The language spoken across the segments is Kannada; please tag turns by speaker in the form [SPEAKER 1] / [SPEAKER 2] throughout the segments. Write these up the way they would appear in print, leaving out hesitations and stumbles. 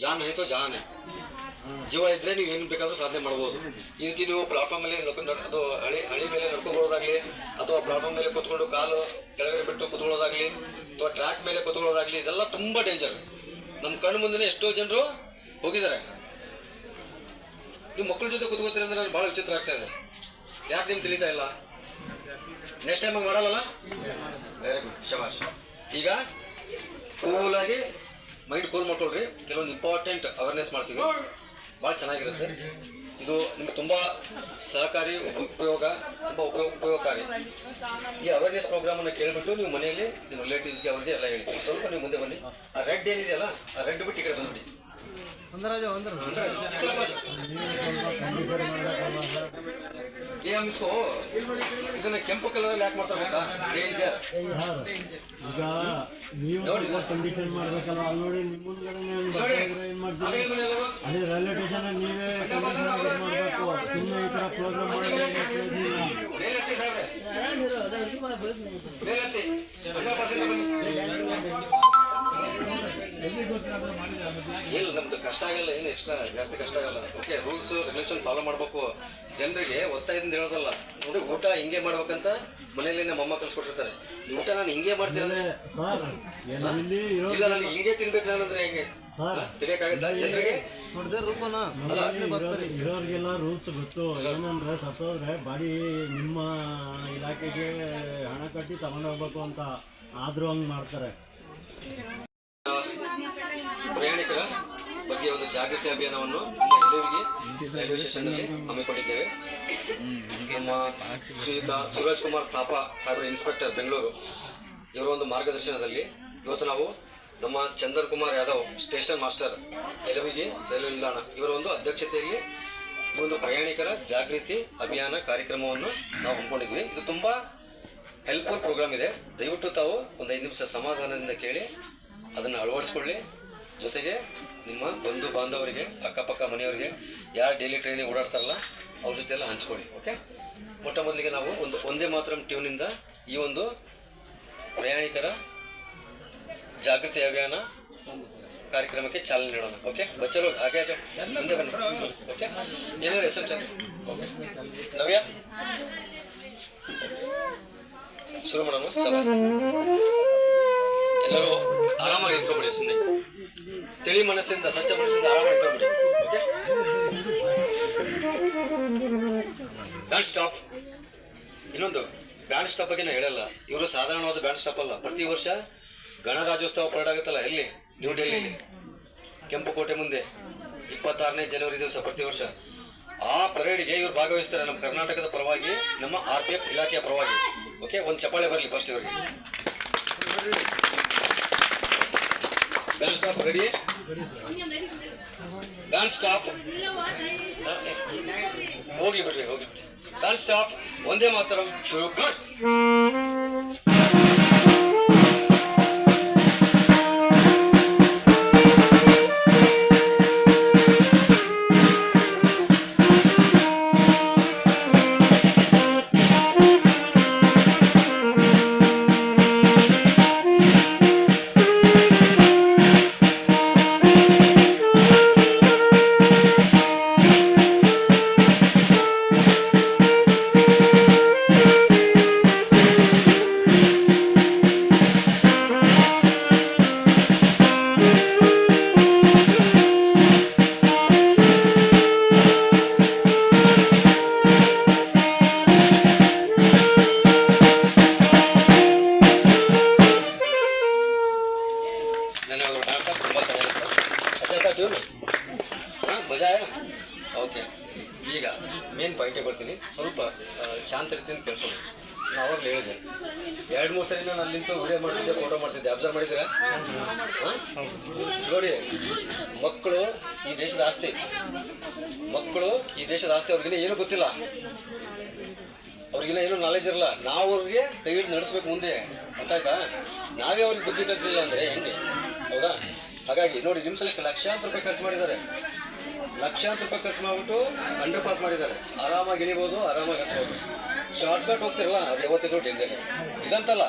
[SPEAKER 1] ಜಾನ್ ಆಯ್ತೋ ಜಾನ್ ಜೀವ ಇದ್ರೆ ನೀವು ಏನು ಬೇಕಾದ್ರೂ ಸಾಧನೆ ಮಾಡ್ಬೋದು. ಈ ರೀತಿ ನೀವು ಪ್ಲಾಟ್ಫಾರ್ಮ್ ಮೇಲೆ ಅದು ಹಳಿ ಮೇಲೆ ನಡ್ಕೊಬೋದಾಗ್ಲಿ, ಅಥವಾ ಪ್ಲಾಟ್ಫಾರ್ಮ್ ಮೇಲೆ ಕೂತ್ಕೊಂಡು ಕಾಲು ಕೆಳಗಡೆ ಬಿಟ್ಟು ಕೂತ್ಕೊಳ್ಳೋದಾಗ್ಲಿ, ಅಥವಾ ಟ್ರ್ಯಾಕ್ ಮೇಲೆ ಕೂತ್ಕೊಳ್ಳೋದಾಗ್ಲಿ, ಇದೆಲ್ಲ ತುಂಬ ಡೇಂಜರ್. ನಮ್ಮ ಕಣ್ಣು ಮುಂದೆ ಎಷ್ಟೋ ಜನರು ಹೋಗಿದ್ದಾರೆ. ನೀವು ಮಕ್ಕಳ ಜೊತೆ ಕೂತ್ಕೋತೀರ ಅಂದ್ರೆ ನಾನು ಭಾಳ ವಿಚಿತ್ರ ಆಗ್ತಾ ಇದೆ. ಯಾಕೆ ನಿಮ್ಗೆ ತಿಳಿತಾ ಇಲ್ಲ? ನೆಕ್ಸ್ಟ್ ಟೈಮ್ ಮಾಡಲ್ಲ. ವೆರಿ ಗುಡ್, ಶಬಾಷ್. ಈಗ ಕೂಲಾಗಿ ಮೈಂಡ್ ಕೂಲ್ ಮಾಡ್ಕೊಳ್ರಿ. ಕೆಲವೊಂದು ಇಂಪಾರ್ಟೆಂಟ್ ಅವೇರ್ನೆಸ್ ಮಾಡ್ತೀವಿ, ಭಾಳ ಚೆನ್ನಾಗಿರುತ್ತೆ. ಇದು ನಿಮ್ಗೆ ತುಂಬ ಸಹಕಾರಿ, ತುಂಬ ಉಪಯೋಗಕಾರಿ. ಈ ಅವೇರ್ನೆಸ್ ಪ್ರೋಗ್ರಾಮನ್ನು ಕೇಳಿಬಿಟ್ಟು ನೀವು ಮನೆಯಲ್ಲಿ ನಿಮ್ಮ ರಿಲೇಟಿವ್ಸ್ಗೆ ಅವ್ರಿಗೆ ಎಲ್ಲ ಹೇಳಿ. ಸ್ವಲ್ಪ ನೀವು ಮುಂದೆ ಬನ್ನಿ. ಆ ರೆಡ್ ಏನಿದೆಯಲ್ಲ, ಆ ರೆಡ್ ಬಿಟ್ಟು ಈ ಕಡೆ ಬಂದ್ಬಿಡಿ. ಇದನ್ನ ಕೆಂಪು ಕಲರ್ ಯಾಕೆ ಮಾಡ್ತಾರೆ ಗೊತ್ತಾ? ಡೇಂಜರ್.
[SPEAKER 2] ಈಗ ನೀವು ಕಂಡೀಷನ್ ಮಾಡ್ಬೇಕಲ್ಲ, ಅಲ್ಲಿ ನೋಡಿ ನಿಮ್ಮ ಮುಂದ್ಗಡೆ ಏನ್ ಮಾಡ್ತೀವಿ, ಅದೇ ರೈಲ್ವೆ ಸ್ಟೇಷನ್ ನೀವೇ ಕಂಡೀಷನ್ ಮಾಡಬೇಕು. ಸುಮ್ಮನೆ ಈ ತರ ಪ್ರೋಗ್ರಾಮ್
[SPEAKER 1] ಇಲ್ಲ, ನಮ್ದು ಕಷ್ಟ ಆಗಲ್ಲ, ಏನು ಎಕ್ಸ್ಟ್ರಾ ಜಾಸ್ತಿ ಕಷ್ಟ ಆಗಲ್ಲ. ಓಕೆ, ರೂಲ್ಸ್ ರೆಗ್ಯುಲೇಷನ್ ಫಾಲೋ ಮಾಡಬೇಕು. ಜನರಿಗೆ ಒತ್ತಾಯದಿಂದ ಹೇಳೋದಲ್ಲ. ನೋಡಿ, ಊಟ ಹಿಂಗೆ ಮಾಡ್ಬೇಕಂತ ಮನೇಲಿ ನಮ್ಮ ಅಮ್ಮ ಕಲ್ಸ್ಕೊಟ್ಟಿರ್ತಾರೆ. ಊಟ ನಾನು ಹಿಂಗೆ ಮಾಡ್ತೀನಿ, ಇಲ್ಲ ನಾನು ಹಿಂಗೆ ತಿನ್ಬೇಕು ನಾನಂದ್ರೆ ಹೆಂಗೆ ತಿಳಿಯಕ್ಕಾಗತ್ತ ಜನರಿಗೆ?
[SPEAKER 2] ಇರೋರಿಗೆಲ್ಲ ರೂಲ್ಸ್ ಗೊತ್ತು. ಏನಂದ್ರೆ ಸತ್ತೋದ್ರೆ ಬಾಡಿ ನಿಮ್ಮ ಇಲಾಖೆಗೆ ಹಣ ಕಟ್ಟಿ ತಗೊಂಡೋಗ್ಬೇಕು ಅಂತ, ಆದ್ರೂ ಹಂಗೆ ಮಾಡ್ತಾರೆ.
[SPEAKER 1] ಪ್ರಯಾಣಿಕರ ಬಗ್ಗೆ ಒಂದು ಜಾಗೃತಿ ಅಭಿಯಾನವನ್ನು ಎಲ್ಲರಿಗೆ ರೈಲ್ವೆ ಸ್ಟೇಷನ್ನಲ್ಲಿ ಹಮ್ಮಿಕೊಂಡಿದ್ದೇವೆ. ನಮ್ಮ ಶ್ರೀಯುತ ಸುರಾಜ್ ಕುಮಾರ್ ಥಾಪಾ ಸಾಹೇಬರು, ಇನ್ಸ್ಪೆಕ್ಟರ್ ಬೆಂಗಳೂರು, ಇವರ ಒಂದು ಮಾರ್ಗದರ್ಶನದಲ್ಲಿ ಇವತ್ತು ನಾವು ನಮ್ಮ ಚಂದನ್ ಕುಮಾರ್ ಯಾದವ್, ಸ್ಟೇಷನ್ ಮಾಸ್ಟರ್, ಎಲವಿಗೆ ರೈಲ್ವೆ ನಿಲ್ದಾಣ, ಇವರ ಒಂದು ಅಧ್ಯಕ್ಷತೆಯಲ್ಲಿ ಈ ಒಂದು ಪ್ರಯಾಣಿಕರ ಜಾಗೃತಿ ಅಭಿಯಾನ ಕಾರ್ಯಕ್ರಮವನ್ನು ನಾವು ಹಮ್ಮಿಕೊಂಡಿದ್ವಿ. ಇದು ತುಂಬ ಹೆಲ್ಪ್ಫುಲ್ ಪ್ರೋಗ್ರಾಮ್ ಇದೆ. ದಯವಿಟ್ಟು ತಾವು ಒಂದು 5 ನಿಮಿಷ ಸಮಾಧಾನದಿಂದ ಕೇಳಿ ಅದನ್ನು ಅಳವಡಿಸ್ಕೊಳ್ಳಿ. ಜೊತೆಗೆ ನಿಮ್ಮ ಬಂಧು ಬಾಂಧವರಿಗೆ, ಅಕ್ಕಪಕ್ಕ ಮನೆಯವರಿಗೆ, ಯಾರು ಡೈಲಿ ಟ್ರೈನಿಗೆ ಓಡಾಡ್ತಾರಲ್ಲ ಅವ್ರ ಜೊತೆ ಎಲ್ಲ ಹಂಚ್ಕೊಳ್ಳಿ. ಓಕೆ, ಮೊಟ್ಟ ಮೊದಲಿಗೆ ನಾವು ಒಂದೇ ಮಾತ್ರ ಟ್ಯೂನಿಂದ ಈ ಒಂದು ಪ್ರಯಾಣಿಕರ ಜಾಗೃತಿ ಅಭಿಯಾನ ಕಾರ್ಯಕ್ರಮಕ್ಕೆ ಚಾಲನೆ ನೀಡೋಣ. ಓಕೆ, ಬಚ್ಚಲು ಹಾಗೆ ಮುಂದೆ ಬನ್ನಿ. ಓಕೆ, ಏನಾದ್ರು ರಿಸೆಪ್ಷನ್. ಓಕೆ, ನವ್ಯ ಶುರು ಮಾಡೋಣ. ಎಲ್ಲರೂ ಆರಾಮಾಗಿ ನಿಂತ್ಕೊಂಡ್ಬಿಡಿ. ಸುಮ್ಮನೆ ತಿಳಿ ಮನಸ್ಸಿಂದ, ಸ್ವಚ್ಛ ಮನಸ್ಸಿಂದ ಆರಾಮಾಗಿ ನಿಂತ್ಕೊಂಡ್ಬಿಡಿ. Okay, band stop. ಇನ್ನೊಂದು ಬ್ಯಾಂಡ್ ಸ್ಟಾಪ್ ಬಗ್ಗೆ ನಾನು ಹೇಳಲ್ಲ. ಇವರು ಸಾಧಾರಣವಾದ ಬ್ಯಾಂಡ್ ಸ್ಟಾಪ್ ಅಲ್ಲ. ಪ್ರತಿ ವರ್ಷ ಗಣರಾಜ್ಯೋತ್ಸವ ಪರೇಡ್ ಆಗುತ್ತಲ್ಲ, ಎಲ್ಲಿ? ನ್ಯೂ ಡೆಲ್ಲಿಲಿ ಕೆಂಪುಕೋಟೆ ಮುಂದೆ 26ನೇ ಜನವರಿ ದಿವಸ ಪ್ರತಿ ವರ್ಷ. ಆ ಪರೇಡ್ಗೆ ಇವರು ಭಾಗವಹಿಸ್ತಾರೆ, ನಮ್ಮ ಕರ್ನಾಟಕದ ಪರವಾಗಿ, ನಮ್ಮ RPF ಇಲಾಖೆಯ ಪರವಾಗಿ. ಓಕೆ, ಒಂದು ಚಪ್ಪಾಳೆ ಬರಲಿ ಫಸ್ಟ್ ಇವರಿಗೆ. Band stop ready? Band stop. ಹೋಗಿ ಬಿಡ್ರಿ. Band stop. ಒಂದೇ ಮಾತರಂ. ಶುಗರ್. ಓಕೆ, ಈಗ ಮೇನ್ ಪಾಯಿಂಟಿಗೆ ಬರ್ತೀನಿ. ಸ್ವಲ್ಪ ಶಾಂತ ರೀತಿಯಿಂದ ಕೇಳಿಸೋದು. ನಾನು ಅವಾಗಲೇ ಹೇಳಿದೆ, 2-3 ಸರಿ ನಾನು ಅಲ್ಲಿ ನಿಂತು ವಿಡಿಯೋ ಮಾಡ್ತಿದ್ದೆ, ಫೋಟೋ ಮಾಡ್ತಿದ್ದೆ. ಅಬ್ಸರ್ವ್ ಮಾಡಿದ್ದೀರಾ? ನೋಡಿ, ಮಕ್ಕಳು ಈ ದೇಶದ ಆಸ್ತಿ. ಅವ್ರಿಗಿನ್ನ ಏನೂ ಗೊತ್ತಿಲ್ಲ, ಅವ್ರಿಗಿನ್ನ ಏನೂ ನಾಲೆಜ್ ಇರಲ್ಲ. ನಾವು ಅವ್ರಿಗೆ ಕೈ ಹಿಡಿದು ನಡೆಸ್ಬೇಕು ಮುಂದೆ. ಗೊತ್ತಾಯ್ತಾ? ನಾವೇ ಅವ್ರಿಗೆ ಬುದ್ಧಿ ಕಲಿಸಿಲ್ಲ ಅಂದರೆ ಹೆಂಗೆ? ಹೌದಾ? ಹಾಗಾಗಿ ನೋಡಿ, ನಿಮ್ಮ ಸಲಕ್ಕೆ ಲಕ್ಷಾಂತರ ರೂಪಾಯಿ ಖರ್ಚು ಮಾಡಿದ್ದಾರೆ. ಖರ್ಚು ಮಾಡಿಬಿಟ್ಟು ಅಂಡರ್ ಪಾಸ್ ಮಾಡಿದ್ದಾರೆ. ಆರಾಮಾಗಿ ಇಳಿಬೋದು, ಆರಾಮಾಗಿ ಹತ್ಬೋದು. ಶಾರ್ಟ್ಕಟ್ ಹೋಗ್ತಿರಲ್ಲ, ಅದು ಯಾವತ್ತಿದ್ರು ಡೇಂಜರ್. ಇದಂತಲ್ಲ,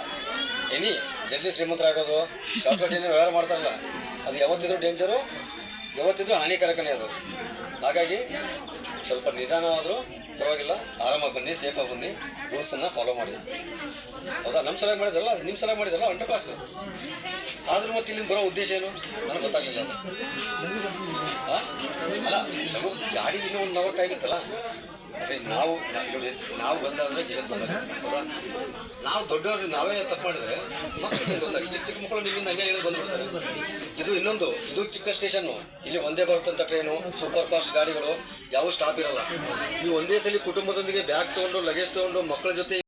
[SPEAKER 1] ಜಲ್ದಿ ಶ್ರೀಮಂತರಾಗೋದು, ಶಾರ್ಟ್ಕಟ್ ಏನೋ ವ್ಯವಹಾರ ಮಾಡ್ತಾರಲ್ಲ, ಅದು ಯಾವತ್ತಿದ್ರು ಡೇಂಜರು. ಯಾವತ್ತಿದ್ರೂ ಹಾನಿಕಾರಕನೇ ಅದು. ಹಾಗಾಗಿ ಸ್ವಲ್ಪ ನಿಧಾನವಾದರೂ ಪರವಾಗಿಲ್ಲ, ಆರಾಮಾಗಿ ಬನ್ನಿ, ಸೇಫಾಗಿ ಬನ್ನಿ, ರೂಲ್ಸನ್ನು ಫಾಲೋ ಮಾಡಿ. ಹೌದಾ? ನಮ್ಮ ಸಲ ಮಾಡಿದ್ರಲ್ಲ, ನಿಮ್ಮ ಸಲ ಮಾಡಿದ್ರಲ್ಲ 100%. ಆದರೂ ಮತ್ತೆ ಇಲ್ಲಿಂದ ಬರೋ ಉದ್ದೇಶ ಏನು ನನಗೆ ಗೊತ್ತಾಗಲಿಲ್ಲ ಅದು. ಅಲ್ಲ, ನಾವು ಗಾಡಿ ಇನ್ನೂ 1 ಅವರ್ ಟೈಮ್ ಇತ್ತಲ್ಲ. ಅದೇ ನಾವು ಬಂದಾದ್ರೆ ಜಗತ್ತು ಬಂದಾಗ, ಹೌದಾ? ನಾವು ದೊಡ್ಡವರು ನಾವೇ ತಪ್ಪು ಮಾಡಿದ್ರೆ ಮಕ್ಕಳಿಗೆ ಗೊತ್ತಾಗಿ, ಚಿಕ್ಕ ಮಕ್ಕಳು ನಿಮ್ಮಿಂದ ಹಂಗೆ ಹೇಳಿ ಬಂದ್ಬಿಡ್ತಾರೆ. ಇದು ಚಿಕ್ಕ ಸ್ಟೇಷನ್ನು. ಇಲ್ಲಿ ಒಂದೇ ಬರುತ್ತಂತ ಟ್ರೈನು, ಸೂಪರ್ ಫಾಸ್ಟ್ ಗಾಡಿಗಳು ಯಾವ ಸ್ಟಾಪ್ ಇರಲ್ಲ. ನೀವು ಒಂದೇ ಸಲ ಕುಟುಂಬದೊಂದಿಗೆ ಬ್ಯಾಗ್ ತೊಗೊಂಡು, ಲಗೇಜ್ ತೊಗೊಂಡು, ಮಕ್ಕಳ ಜೊತೆ